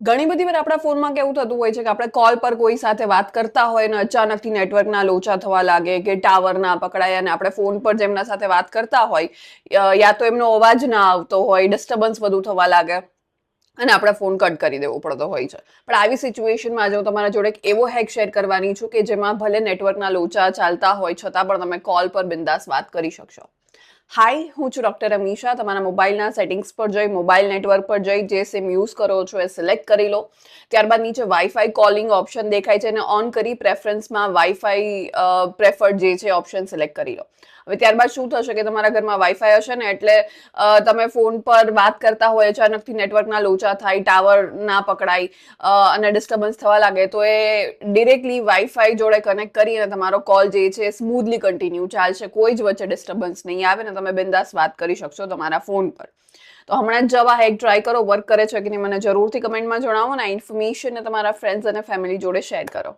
ઘણી બધી વાર આપણા ફોનમાં કેવું થતું હોય છે કે આપણે કોલ પર કોઈ સાથે વાત કરતા હોય ને અચાનકથી નેટવર્કના લોચા થવા લાગે કે ટાવર ના પકડાય અને આપણે ફોન પર જેમના સાથે વાત કરતા હોય યા તો એમનો અવાજ ના આવતો હોય, ડિસ્ટર્બન્સ બધું થવા લાગે અને આપણે ફોન કટ કરી દેવો પડતો હોય છે. પણ આવી સિચ્યુએશનમાં આજે હું તમારા જોડે એક એવો હેક શેર કરવાની છું કે જેમાં ભલે નેટવર્કના લોચા ચાલતા હોય છતાં પણ તમે કોલ પર બિંદાસ વાત કરી શકશો. હાય, હું છું ડોક્ટર અમીશા. તમારા મોબાઈલના સેટિંગ્સ પર જઈ, મોબાઈલ નેટવર્ક પર જઈ જે સિમ યુઝ કરો છો એ સિલેક્ટ કરી લો. ત્યારબાદ નીચે વાઈફાઈ કોલિંગ ઓપ્શન દેખાય છે, એને ઓન કરી પ્રેફરન્સમાં વાઈફાઈ પ્રેફર્ડ જે છે ઓપ્શન સિલેક્ટ કરી લો. હવે ત્યારબાદ શું થશે કે તમારા ઘરમાં વાઈફાઈ હશે ને એટલે તમે ફોન પર વાત કરતા હોય, અચાનકથી નેટવર્કના લોચા થાય, ટાવર ના પકડાય અને ડિસ્ટર્બન્સ થવા લાગે તો એ ડિરેક્ટલી વાઈફાઈ જોડે કનેક્ટ કરીને તમારો કોલ જે છે સ્મૂથલી કન્ટિન્યુ ચાલશે. કોઈ જ વચ્ચે ડિસ્ટર્બન્સ નહીં આવે ને તમે બિંદાસ વાત કરી શકશો તમારા ફોન પર. તો હમણાં જ જવા હેક ટ્રાય કરો, વર્ક કરે છે કે નહીં મને જરૂરથી કમેન્ટમાં જણાવો ને. આ ઇન્ફોર્મેશન તમારા ફ્રેન્ડ્સ અને ફેમિલી જોડે શેર કરો.